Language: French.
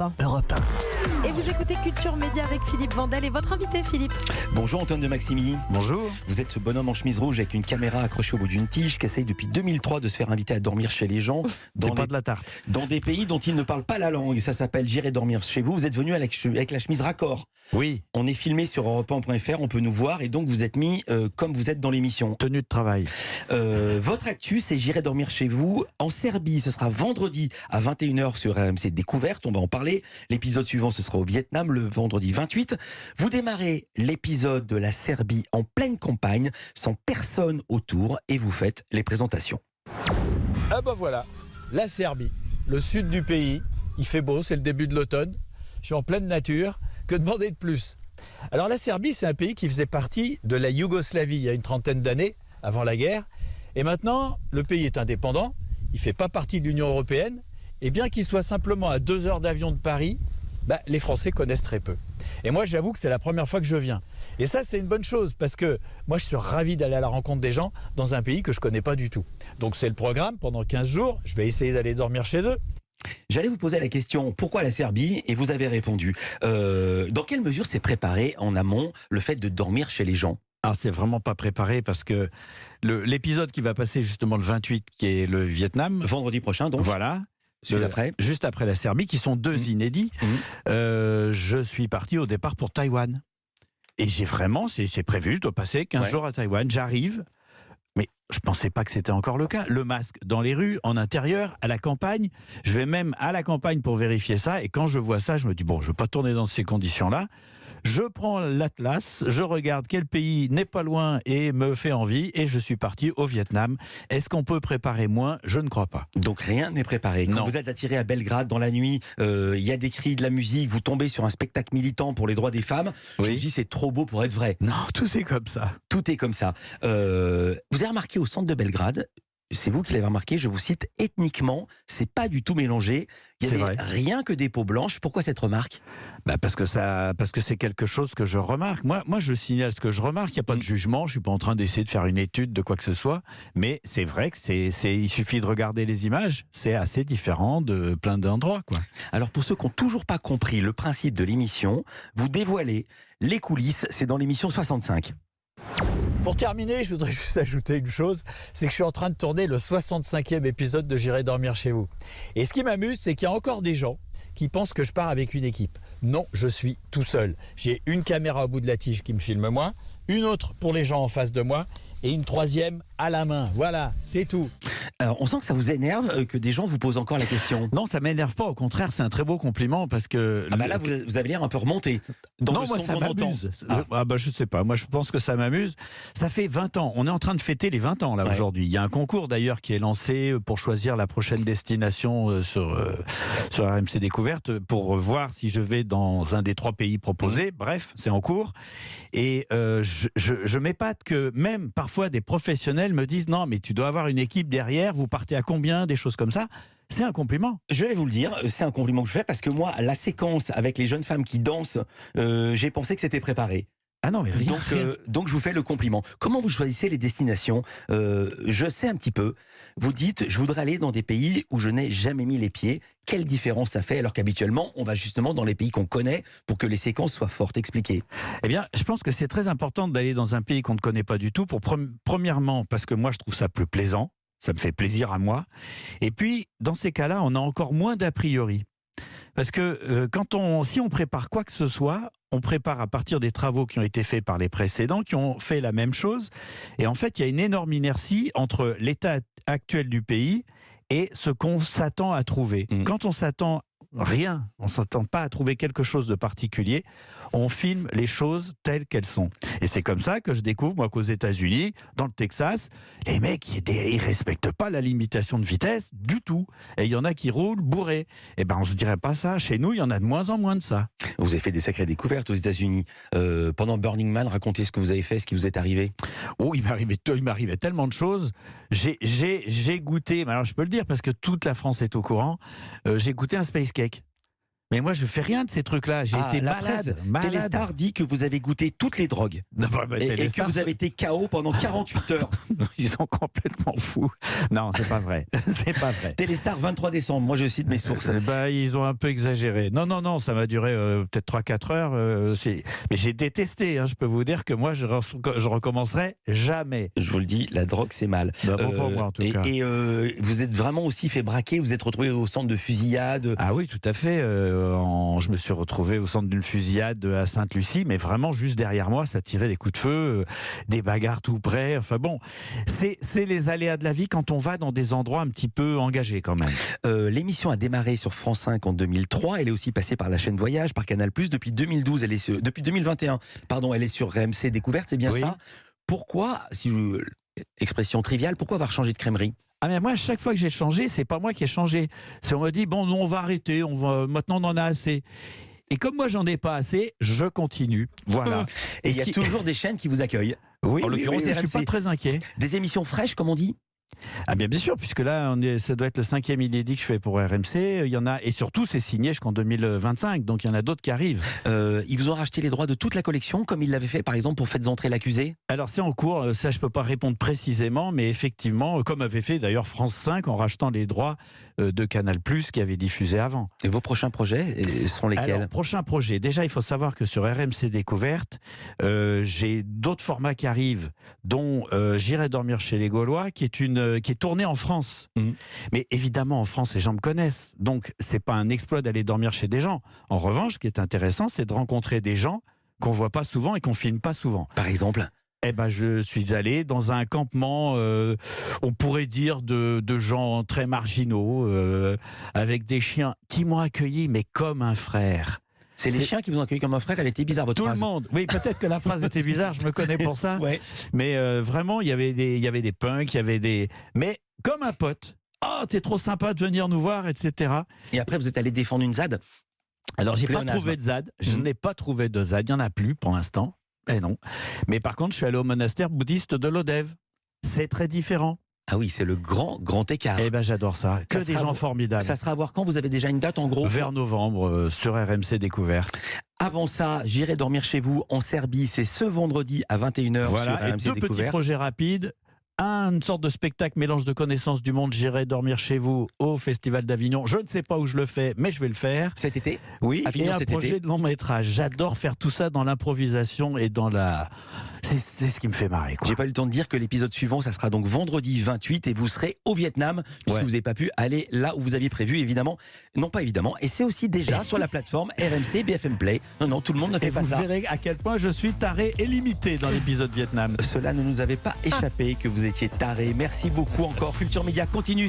Europe 1. Et vous écoutez Culture Média avec Philippe Vandel et votre invité Philippe. Bonjour Antoine de Maximi. Bonjour. Vous êtes ce bonhomme en chemise rouge avec une caméra accrochée au bout d'une tige qui essaye depuis 2003 de se faire inviter à dormir chez les gens C'est pas de la tarte. dans des pays dont ils ne parlent pas la langue. Ça s'appelle J'irai dormir chez vous. Vous êtes venu avec la chemise raccord. Oui, On est filmé sur europe1.fr, on peut nous voir et donc vous êtes mis comme vous êtes dans l'émission. tenue de travail. Votre actu, c'est J'irai dormir chez vous en Serbie. Ce sera vendredi à 21h sur RMC Découverte. On va en parler. L'épisode suivant, ce sera au Vietnam le vendredi 28. Vous démarrez l'épisode de la Serbie en pleine campagne, sans personne autour et vous faites les présentations. Ah bah voilà, la Serbie, le sud du pays, il fait beau, c'est le début de l'automne, je suis en pleine nature, que demander de plus? Alors la Serbie, c'est un pays qui faisait partie de la Yougoslavie il y a une trentaine d'années, avant la guerre, et maintenant le pays est indépendant, il ne fait pas partie de l'Union européenne, et bien qu'il soit simplement à 2 heures d'avion de Paris, les Français connaissent très peu. Et moi j'avoue que c'est la première fois que je viens. Et ça c'est une bonne chose, parce que moi je suis ravi d'aller à la rencontre des gens dans un pays que je ne connais pas du tout. Donc c'est le programme, pendant 15 jours, je vais essayer d'aller dormir chez eux. J'allais vous poser la question, pourquoi la Serbie? Et vous avez répondu. Dans quelle mesure c'est préparé en amont le fait de dormir chez les gens? Ah, c'est vraiment pas préparé parce que l'épisode qui va passer justement le 28, qui est le Vietnam, Vendredi prochain, donc. voilà, Celui d'après. juste après la Serbie, qui sont deux inédits, je suis parti au départ pour Taïwan. Et j'ai vraiment, c'est prévu, je dois passer 15 jours à Taïwan, j'arrive. Mais je ne pensais pas que c'était encore le cas. Le masque dans les rues, en intérieur, à la campagne. Je vais même à la campagne pour vérifier ça. Et quand je vois ça, je me dis, bon, je ne vais pas tourner dans ces conditions-là. Je prends l'atlas, je regarde quel pays n'est pas loin et me fait envie. Et je suis parti au Vietnam. Est-ce qu'on peut préparer moins? Je ne crois pas. Donc rien n'est préparé. Quand Non. vous êtes attiré à Belgrade dans la nuit, il y a des cris, de la musique, vous tombez sur un spectacle militant pour les droits des femmes. Je Oui. me dis c'est trop beau pour être vrai. Non, tout est comme ça. Tout est comme ça. Vous avez remarqué au centre de Belgrade, c'est vous qui l'avez remarqué, je vous cite, ethniquement, c'est pas du tout mélangé. Il y C'est avait vrai. rien que des peaux blanches. Pourquoi cette remarque? Parce que c'est quelque chose que je remarque. Moi, je signale ce que je remarque. Il n'y a pas de jugement. Je suis pas en train d'essayer de faire une étude de quoi que ce soit. Mais c'est vrai que il suffit de regarder les images. C'est assez différent de plein d'endroits, quoi. Alors pour ceux qui n'ont toujours pas compris le principe de l'émission, vous dévoilez les coulisses, c'est dans l'émission 65. Pour terminer, je voudrais juste ajouter une chose, c'est que je suis en train de tourner le 65e épisode de J'irai dormir chez vous. Et ce qui m'amuse, c'est qu'il y a encore des gens qui pensent que je pars avec une équipe. Non, je suis tout seul. J'ai une caméra au bout de la tige qui me filme moi, une autre pour les gens en face de moi, et une troisième à la main. Voilà, c'est tout. Alors on sent que ça vous énerve que des gens vous posent encore la question. Non, ça m'énerve pas. Au contraire, c'est un très beau compliment parce que. Ah bah là vous avez l'air un peu remonté. Dans Non, le moi son ça qu'on entend. m'amuse. Ah. Je sais pas. Moi je pense que ça m'amuse. Ça fait 20 ans. On est en train de fêter les 20 ans là Ouais. aujourd'hui. Il y a un concours d'ailleurs qui est lancé pour choisir la prochaine destination sur RMC Découverte pour voir si je vais dans un des 3 pays proposés. Bref, c'est en cours. Et je m'épate que même parfois des professionnels me disent non mais tu dois avoir une équipe derrière. Vous partez à combien? Des choses comme ça. C'est un compliment. Je vais vous le dire, c'est un compliment que je fais parce que moi, la séquence avec les jeunes femmes qui dansent, j'ai pensé que c'était préparé. Ah non mais rien. Donc je vous fais le compliment. Comment vous choisissez les destinations? Je sais un petit peu. Vous dites, je voudrais aller dans des pays où je n'ai jamais mis les pieds. Quelle différence ça fait alors qu'habituellement, on va justement dans les pays qu'on connaît pour que les séquences soient fortes? Expliquez. Eh bien, je pense que c'est très important d'aller dans un pays qu'on ne connaît pas du tout. Premièrement, parce que moi, je trouve ça plus plaisant. Ça me fait plaisir à moi. Et puis, dans ces cas-là, on a encore moins d'a priori. Parce que si on prépare quoi que ce soit, on prépare à partir des travaux qui ont été faits par les précédents, qui ont fait la même chose. Et en fait, il y a une énorme inertie entre l'état actuel du pays et ce qu'on s'attend à trouver. Quand on s'attend rien, on ne s'attend pas à trouver quelque chose de particulier, on filme les choses telles qu'elles sont. Et c'est comme ça que je découvre, moi, qu'aux États-Unis, dans le Texas, les mecs, ils respectent pas la limitation de vitesse du tout. Et il y en a qui roulent bourrés. Eh ben, on se dirait pas ça. Chez nous, il y en a de moins en moins de ça. Vous avez fait des sacrées découvertes aux États-Unis. Pendant Burning Man, racontez ce que vous avez fait, ce qui vous est arrivé. Oh, il m'arrivait tellement de choses. J'ai goûté, alors je peux le dire parce que toute la France est au courant, j'ai goûté un space cake. Mais moi, je fais rien de ces trucs-là. J'ai été la presse malade. Téléstar dit que vous avez goûté toutes les drogues Non, bah, et que Téléstar, vous avez été KO pendant 48 heures. ils sont complètement fous. Non, c'est pas vrai. C'est pas vrai. Téléstar 23 décembre, moi je cite mes sources. Ils ont un peu exagéré. Non, ça va durer peut-être 3-4 heures. Mais j'ai détesté. Hein. Je peux vous dire que moi, je recommencerai jamais. Je vous le dis, la drogue c'est mal. Bah, bon pour moi, en tout cas. Et vous êtes vraiment aussi fait braquer, vous êtes retrouvé au centre de fusillade. Ah oui, tout à fait. Je me suis retrouvé au centre d'une fusillade à Sainte-Lucie, mais vraiment juste derrière moi, ça tirait des coups de feu, des bagarres tout près. Enfin bon, c'est les aléas de la vie quand on va dans des endroits un petit peu engagés quand même. L'émission a démarré sur France 5 en 2003. Elle est aussi passée par la chaîne Voyage, par Canal+. Depuis 2012, depuis 2021, pardon, elle est sur RMC Découverte. C'est bien ça. Pourquoi, expression triviale, pourquoi avoir changé de crèmerie? Ah mais moi, chaque fois que j'ai changé, c'est pas moi qui ai changé. C'est on m'a dit bon, on va arrêter, maintenant on en a assez. Et comme moi j'en ai pas assez, je continue. Voilà. Et il y a toujours des chaînes qui vous accueillent. Oui, En l'occurrence, je suis RMC. pas très inquiet. Des émissions fraîches, comme on dit. Ah bien sûr, puisque là, ça doit être le 5e inédit que je fais pour RMC. Il y en a, et surtout, c'est signé jusqu'en 2025, donc il y en a d'autres qui arrivent. Ils vous ont racheté les droits de toute la collection, comme ils l'avaient fait, par exemple, pour Faites entrer l'accusé. Alors c'est en cours, ça je peux pas répondre précisément, mais effectivement, comme avait fait d'ailleurs France 5 en rachetant les droits de Canal+, qui avait diffusé avant. Et vos prochains projets sont lesquels? Alors, prochain projet. Déjà, il faut savoir que sur RMC Découverte, j'ai d'autres formats qui arrivent, dont J'irai dormir chez les Gaulois, qui est tourné en France. Mais évidemment, en France, les gens me connaissent. Donc, c'est pas un exploit d'aller dormir chez des gens. En revanche, ce qui est intéressant, c'est de rencontrer des gens qu'on voit pas souvent et qu'on filme pas souvent. Par exemple? Eh ben, je suis allé dans un campement, on pourrait dire, de gens très marginaux, avec des chiens qui m'ont accueilli, mais comme un frère. C'est les chiens qui vous ont accueilli comme un frère, elle était bizarre votre Tout phrase. le monde. Oui, peut-être que la phrase était bizarre, je me connais pour ça. Ouais. Mais vraiment, il y avait des punks, il y avait des... Mais comme un pote. Oh, t'es trop sympa de venir nous voir, etc. Et après, vous êtes allé défendre une ZAD. Alors, j'ai pas Pléonasme. trouvé de ZAD. Je n'ai pas trouvé de ZAD. Il n'y en a plus pour l'instant. Eh non. Mais par contre, je suis allé au monastère bouddhiste de Lodève. C'est très différent. Ah oui, c'est le grand écart. Eh ben, j'adore ça. Que Ça des sera gens formidables. Ça sera à voir quand? Vous avez déjà une date en gros? Vers novembre, sur RMC Découverte. Avant ça, J'irai dormir chez vous en Serbie. C'est ce vendredi à 21h sur Voilà. Et RMC deux petits Découverte. projets rapides. Une sorte de spectacle mélange de connaissances du monde. J'irai dormir chez vous au Festival d'Avignon. Je ne sais pas où je le fais, mais je vais le faire. Cet été? Oui, Avignon et un cet projet été. de long métrage. J'adore faire tout ça dans l'improvisation et dans la... C'est ce qui me fait marrer, quoi. J'ai pas eu le temps de dire que l'épisode suivant, ça sera donc vendredi 28 et vous serez au Vietnam, puisque Ouais. vous n'avez pas pu aller là où vous aviez prévu, évidemment. Non, pas évidemment. Et c'est aussi déjà sur la plateforme RMC, BFM Play. Non, tout le monde ne fait Et pas vous ça. verrez à quel point je suis taré et limité dans l'épisode Vietnam. Cela ne nous avait pas échappé que vous étiez taré. Merci beaucoup encore. Culture Média continue.